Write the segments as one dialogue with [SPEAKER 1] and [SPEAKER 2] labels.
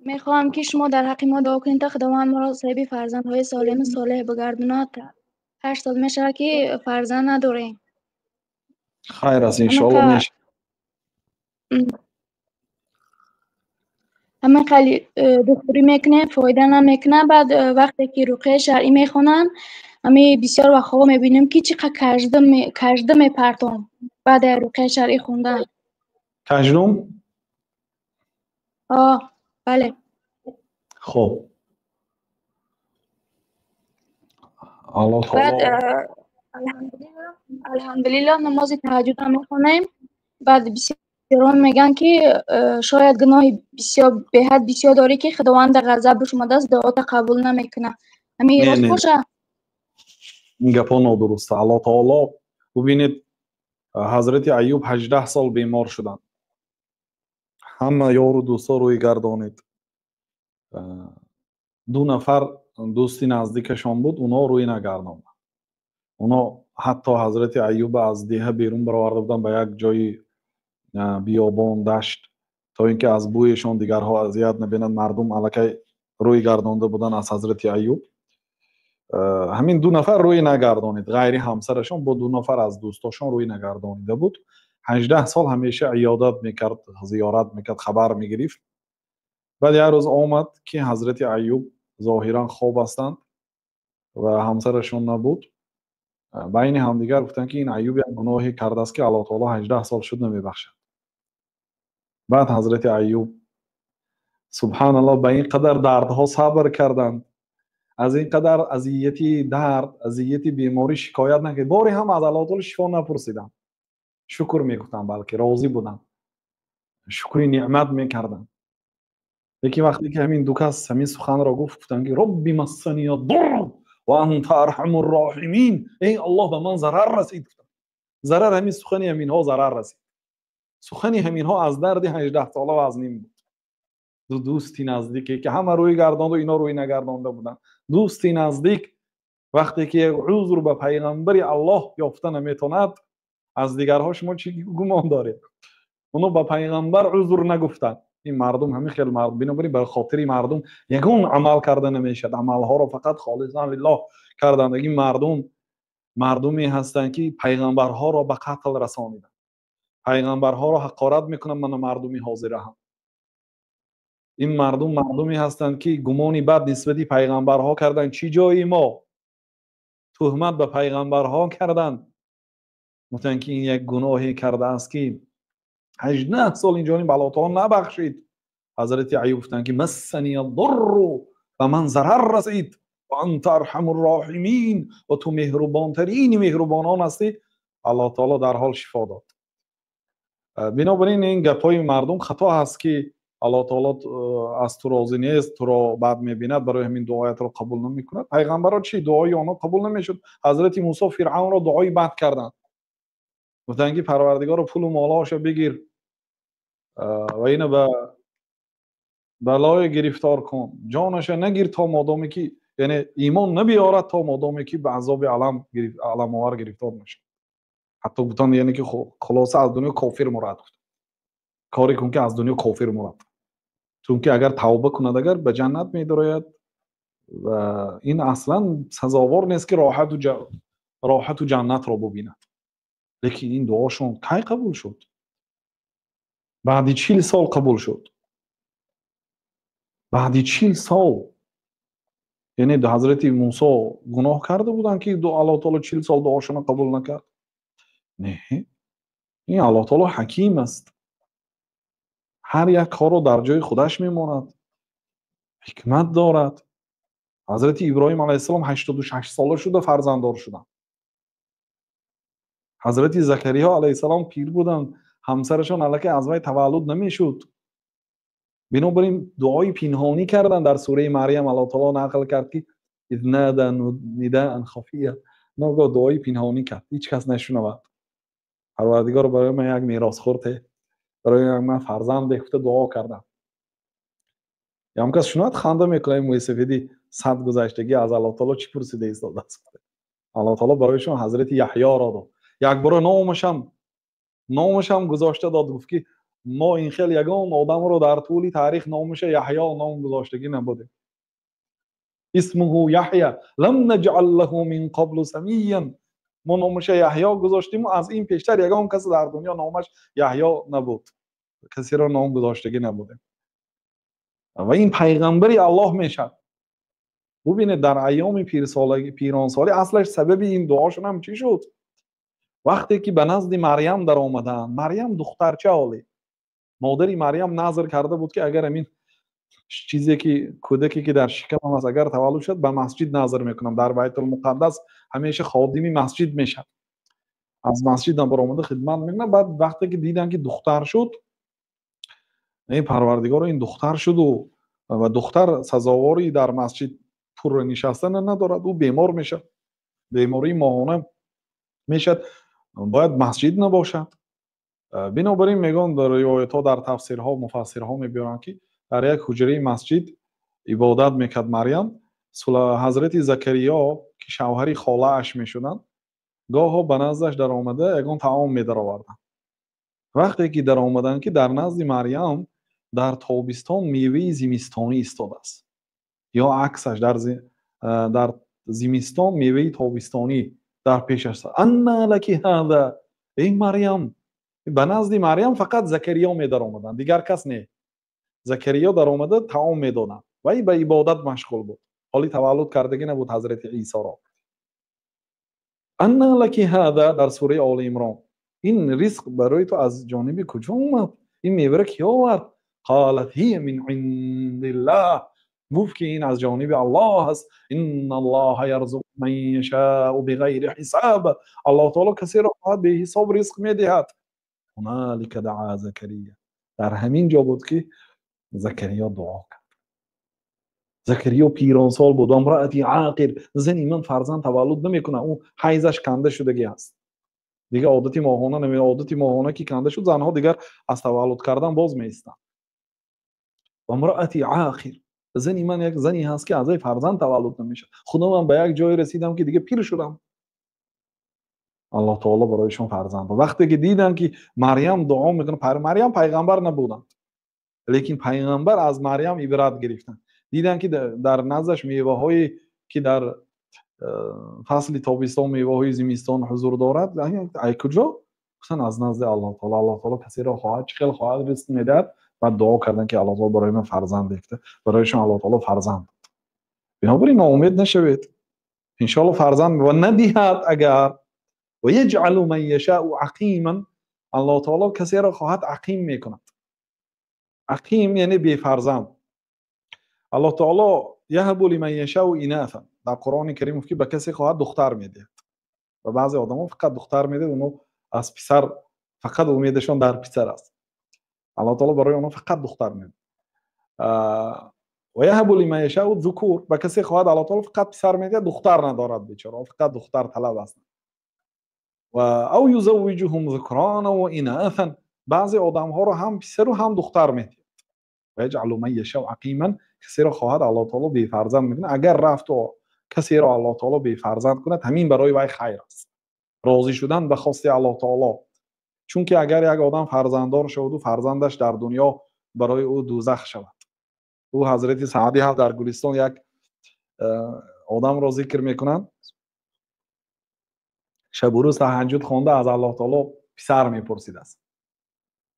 [SPEAKER 1] میخواهم که شما در حق ما دعا کنید تا خداوند ما را صاحب فرزندهای سالم صالح بگرداند. 8 سال میشه که فرزند نداریم.
[SPEAKER 2] خیر است انشالله
[SPEAKER 1] همه
[SPEAKER 2] میشه.
[SPEAKER 1] همه خیلی دکتری میکنه فایده نمیکنه. بعد وقتی که رقیه شرعی میخونن همه بسیار وقتا میبینیم که چقدر کجده میپرتم بعد رقیه شرعی خوندن.
[SPEAKER 2] کجروم؟
[SPEAKER 1] بله.
[SPEAKER 2] خب الله
[SPEAKER 1] بعد
[SPEAKER 2] تعالی
[SPEAKER 1] الحمدلله نماز تهجد هم میخونیم. بعد بسیاران میگن که شاید گناه بسیار به حد بسیار داری که خداوند غضب شما دست دعات قبول نمیکنه. همین
[SPEAKER 2] نه
[SPEAKER 1] راست
[SPEAKER 2] نه
[SPEAKER 1] باشه؟
[SPEAKER 2] این گپا نادرسته. الله تعالی ببینید حضرت ایوب 18 سال بیمار شدند. همه یار و دوستا روی گردانید. 2 نفر دوستی نزدیکشان بود، اونا روی نگرداند. اونا حتی حضرت ایوب از دیه بیرون برآورده بودن به یک جای بیابان دشت تا اینکه از بویشان دیگرها اذیت نبینند. مردم الکی روی گردانده بودن از حضرت ایوب. همین 2 نفر روی نگردانید، غیر همسرشان با 2 نفر از دوستاشان روی نگردانیده بود. 18 سال همیشه عیادت میکرد، زیارت میکرد، خبر میگرفت. بعد یک روز آمد که حضرت ایوب ظاهرا خواب هستند و همسرشون نبود. بین همدیگر گفتن که این ایوب یک گناهی کرده است که الله تعالی 18 سال شد نمیبخشد. بعد حضرت ایوب سبحان الله به این قدر دردها صبر کردند، از این قدر اذیتی درد، اذیتی بیماری شکایت نکرد. باری هم از الله تعالی شفا نپرسیدن، شکر میگفتن، بلکه راضی بودن، شکر نعمت میکردن. یکی وقتی که همین 2 کس همین سخن را گفتن که ربی مسنی الضر و انت ارحم الراحمین، ای الله به من ضرر رسید. ضرر همین سخنی همین ها ضرر رسید. سخنی همین ها از درد 18 ساله وزنین بود. دوستی نزدیکی که همه روی گرداند و اینا روی نگردانده بودن. دوستی نزدیک وقتی که عذر به پیغمبر الله یافته نمیتوند، از دیگرها شما چی گمان دارید؟ اونو به پیغمبر عذر نگفتن. این مردم همین خیلی مردم بنابراین به خاطر مردم یگون عمل کرده نمیشد. عملها رو فقط خالصا لله کردن. این مردمی هستند که پیغمبرها را به قتل رسانیدن، پیغمبرها را حقارت میکنن. من مردمی حاضر هم. این مردمی هستند که گمانی بد نسبت پیغمبرها کردن. چی جایی ما تهمت به پیغمبرها کردن، گفتن که این یک گناهی کرده است که 18 سال اینجا الله تعالی نبخشید. حضرت ایوب گفتن که مسنی الضر و من ضرر رسید و انت ارحم الراحمین، و تو مهربان ترین مهربانان هستی. الله تعالی در حال شفا داد. بنابراین این گپای مردم خطا هست که الله تعالی از تو راضی نیست، تو را بد میبیند، برای همین دعایت را قبول نمیکند. پیغمبرها چی دعای آنها قبول نمیشد؟ حضرت موسی فرعون را دعای بد کردند، گفتن که پروردگار پول و مالهاش بگیر و اینو به بلای گرفتار کن، جانش نگیر تا مادامی که یعنی ایمان نبیارد تا مادامی که به عذاب علم آور گرفتار نشه. حتی گفتن یعنی که خلاصه از دنیا کافر مراد گفت، کاری کن که از دنیا کافر مراد، چون که اگر توبه کند اگر به جنت میدراید و این اصلا سزاوار نیست که راحت و جنت را ببیند. لیکن این دعاشون کی قبول شد؟ بعد 40 سال قبول شد. بعد 40 سال. یعنی حضرت موسی گناه کرده بودن که الله تعالی 40 سال دعاشون قبول نکرد؟ نه، این الله تعالی حکیم است. هر یک کار رو در جای خودش میماند، حکمت دارد. حضرت ابراهیم علیه السلام 86 ساله شده فرزنددار شدن. حضرت زکریا علیه السلام پیر بودن، همسرشان الکی از وی تولد نمیشد. بنابراین دعای پنهانی کردن. در سوره مریم الله تعالی نقل کرد که اذ نادى نداء خفیا، ناگاه دعای پنهانی کرد، هیچ کس نشنود. پروردگار برای من یک میراث خورده، برای من فرزند بهفته دعا کردم. یا هم کس شنود خنده میکنه. موسی سفیدی 100 گذشتگی از الله تعالی چی پرسیده ایستاده است؟ الله تعالی برایشون حضرت یحیی را داد. یک بار نامش هم گذاشته داد، گفت که ما این خیلی یگان آدم رو در طول تاریخ نامش یحیی نام گذاشتگی نبوده. اسمه یحیی لم نجعل له من قبل سمیا. ما نامش یحیی گذاشتیم و از این پیشتر یگان کسی در دنیا نامش یحیی نبود، کسی را نام گذاشتگی نبوده و این پیغمبری الله میشد. ببینید در ایام پیرانسالی اصلش سبب این دعاشون هم چی شد؟ وقتی که به نزد مریم در آمدن، مریم دخترچه حالی، مادری مریم نظر کرده بود که اگر همین چیزی که کودکی که در شکمم است اگر تولد شد به مسجد نظر میکنم، در بیت المقدس همیشه خادمی مسجد میشد، از مسجد هم برآمده خدمت میکنه. بعد وقتی که دیدن که دختر شد، این پروردگار این دختر شد و دختر سزاواری در مسجد پر نشستن ندارد، او بیمار میشد، بیماری ماهانه میشد، باید مسجد نباشد. بنابراین میگن در روایت ها، در تفسیرها مفسرها میبینن که در یک حجره مسجد عبادت میکرد مریم. حضرت زکریا که شوهری خاله اش میشدن، گاه به نزدش در آمده یگان طعام میدر آوردن. وقتی که در آمدن که در نزد مریم در تابستان میوه زمستانی ایستاده است، یا عکسش در زمستان میوه تابستانی در پیش است. ان لک هذا، این مریم. به نزد مریم فقط زکریا می در آمدن، دیگر کس نه. زکریا در آمده طعام می دادن و این به عبادت مشغول بود، حالی تولد کردگی نبود حضرت عیسی را. ان لک هذا در سوره آل عمران، این رزق برای تو از جانب کجا اومد؟ این میوه را کی آورد؟ قالت هی من عند الله، گفت که این از جانب الله است. ان الله یرزق من یشاء بغیر حساب، الله تعالی کسی را به حساب رزق میدهد. هنالک دعا زکریا، در همین جا بود که زکریا دعا کرد. زکریا پیرانسال بود، امرأتی عاقر، زنی من فرزند تولد نمیکنه، اون حیضش کنده شدگی است، دیگه عادتی ماهانه نمی، عادتی ماهانه که کنده شد زنها دیگر از تولد کردن باز میستن. امرأتی عاقر، زنی من یک زنی هست که ازای فرزند تولد نمیشه، خدا من به یک جای رسیدم که دیگه پیر شدم. الله تعالی برایشون فرزند. وقتی که دیدن که مریم دعا میکنه، مریم پیغمبر نبودن لیکن پیغمبر از مریم عبرت گرفتن، دیدن که در نزدش میوه هایی که در فصل تابستان میوه های زمستان حضور دارد، ای کجا؟ گفتن از نزد الله تعالی. الله تعالی کسی را خواهد چخیل خواهد رزق میدهد. بعد دعا کردن که الله تعالی برای من فرزند بده، برایشون الله تعالی فرزند. بنابراین ناامید نشوید، ان شاء الله فرزند و ندهد اگر و یجعل من یشاء عقیما، الله تعالی کسی را خواهد عقیم میکند. عقیم یعنی بی فرزند. الله تعالی یهب لمن یشاء اناثا، در قرآن کریم که به کسی خواهد دختر میده و بعضی آدما فقط دختر میده، اونو از پسر فقط امیدشون در پسر است. الله تعالی برای اونها فقط دختر میده. و یهب لمن یشاء ذکور، به کسی خواهد الله تعالی فقط پسر میده، دختر ندارد بیچاره، فقط دختر طلب است. و او یزوجهم ذکرانا و اناثا، بعضی آدم ها رو هم پسر و هم دختر میده. و یجعل من یشاء عقیما، کسی را خواهد الله تعالی بی فرزند میکنه. اگر رفت و کسی را الله تعالی بی فرزند کند، همین برای وی خیر است، راضی شدن به خواست الله تعالی. چون که اگر یک آدم فرزنددار شود و فرزندش در دنیا برای او دوزخ شود. او حضرت سعدی هم در گلستان یک آدم را ذکر میکنند، شب و روز تهجد خوانده از الله تعالی پسر میپرسید است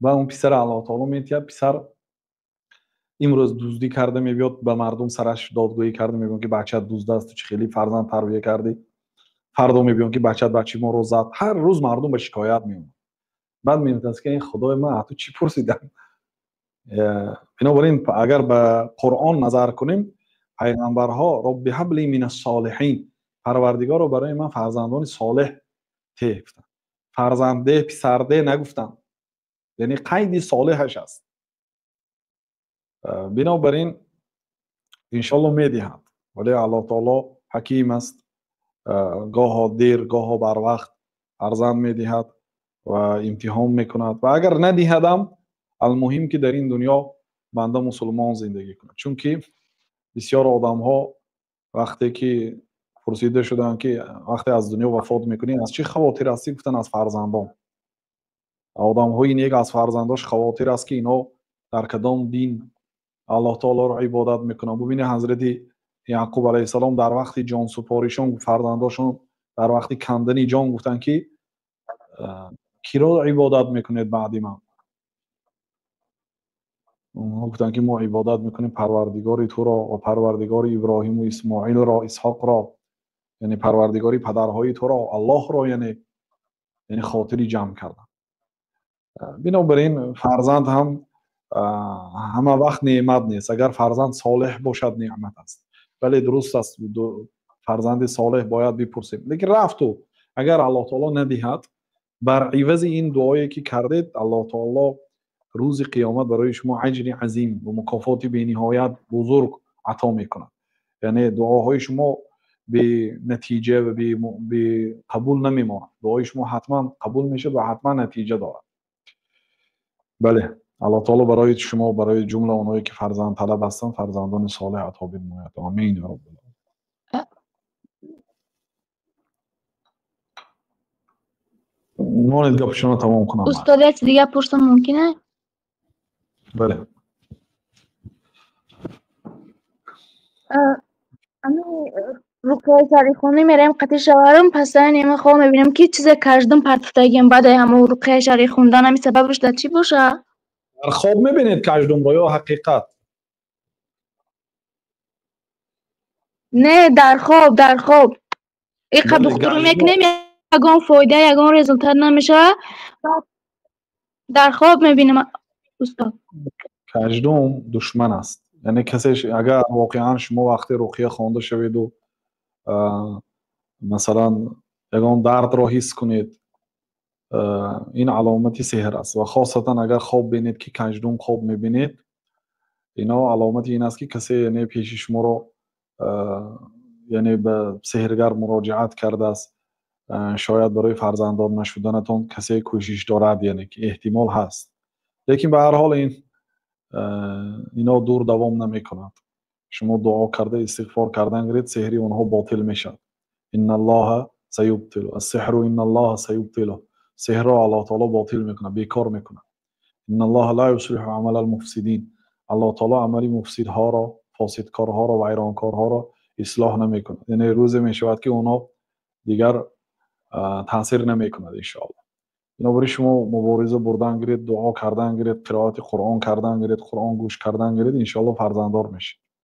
[SPEAKER 2] و اون پسر الله تعالی میگه پسر امروز دزدی کرده میبیاد، به مردم سرش دادگویی کرده میگن که بچه دزد است، تو چه خیلی فرزند تربیت کردی. فردا میبیان که بچه ما رو زد. هر روز مردم به شکایت میون. بعد میگن که این خدای من تو چی پرسیدن؟ بنابراین اگر به قرآن نظر کنیم، پیغمبرها رب هب لی من الصالحین، پروردگار رو برای من فرزندان صالح ته گفتن. فرزنده پسرده نگفتن، یعنی قید صالحش است. بنابراین انشالله میدهد، ولی الله تعالی حکیم است، گاه دیر گاه بر وقت فرزند میدهد و امتحان میکند. و اگر ندهدم، المهم که در این دنیا بنده مسلمان زندگی کند. چون که بسیار آدم ها وقتی که پرسیده شدن که وقتی از دنیا وفات میکنی از چه خواطر هستی، گفتن از فرزندان. آدم‌های نیک از فرزنداش خواطر است که اینا در کدام دین الله تعالی رو عبادت میکنن. ببینید حضرت یعقوب علیه السلام در وقت جان سپاریشون فرزنداشون در وقت کندن جان گفتن که کی رو عبادت میکنید بعد من؟ اونها گفتن که ما عبادت میکنیم پروردگار تو را و پروردگار ابراهیم و اسماعیل را اسحاق را، یعنی پروردگاری پدرهای تو را الله را، یعنی خاطری جمع کردن. بنابراین فرزند هم همه وقت نعمت نیست. اگر فرزند صالح باشد نعمت است، ولی درست است فرزند صالح باید بپرسیم. لیکن رفت و اگر الله تعالی ندهد، بر عوض این دعایی که کردید الله تعالی روز قیامت برای شما اجر عظیم و مکافات بی‌نهایت بزرگ عطا میکند. یعنی دعاهای شما به نتیجه و به قبول نمیماند. دعای شما حتما قبول میشه و حتما نتیجه دارد. بله، الله تعالی برای شما و برای جمله اونایی که فرزند طلب هستند فرزندان صالح عطا بنماید. آمین یا رب العالمین. نون گپشون تمام کنم.
[SPEAKER 1] استاد یک دیگه پرسم ممکنه؟
[SPEAKER 2] بله.
[SPEAKER 1] رقیه شریخونی میرم قطع شوارم، پس این خواه میبینم که چیز کشدم پرتفتگیم بعد همه رقیه شریخ خوندن همی سببش در چی باشه؟
[SPEAKER 2] در خواب میبینید کشدم را یا حقیقت؟
[SPEAKER 1] نه در خواب این قد دخترم یک نمی یگان فایده یگان رزولتت نمیشه. در خواب میبینم استاد
[SPEAKER 2] کشدم دشمن است. یعنی کسی اگر واقعا شما وقتی رقیه خوانده شوید و مثلا یگان درد را حس کنید، این علامتی سحر است. و خاصتا اگر خواب بینید که کشدم خواب میبینید، اینا علامت این است که کسی یعنی پیش شما رو یعنی به سحرگر مراجعت کرده است. شاید برای فرزندان نشدنتون کسی کوشش دارد، یعنی که احتمال هست. لیکن به هر حال اینا دور دوام نمی کند. شما دعا کرده استغفار کردن گرید، سحری اونها باطل میشد. ان الله سیبطل السحر ان الله سیبطله. سحر را الله تعالی باطل میکنه، بیکار میکنه. ان الله لا یصلح عمل المفسدین. الله تعالی عمل مفسدها را، فاسدکارها را و ویرانکارها را اصلاح نمیکنه. یعنی روزی میشود که اونا دیگر تاثیر نمیکنه ان شاء الله. بنابراین شما مبارزه بردن گرید، دعا کردن گرید، قرائت قرآن کردن گرید، قرآن گوش کردن گرید، ان شاء الله فرزنددار میشید.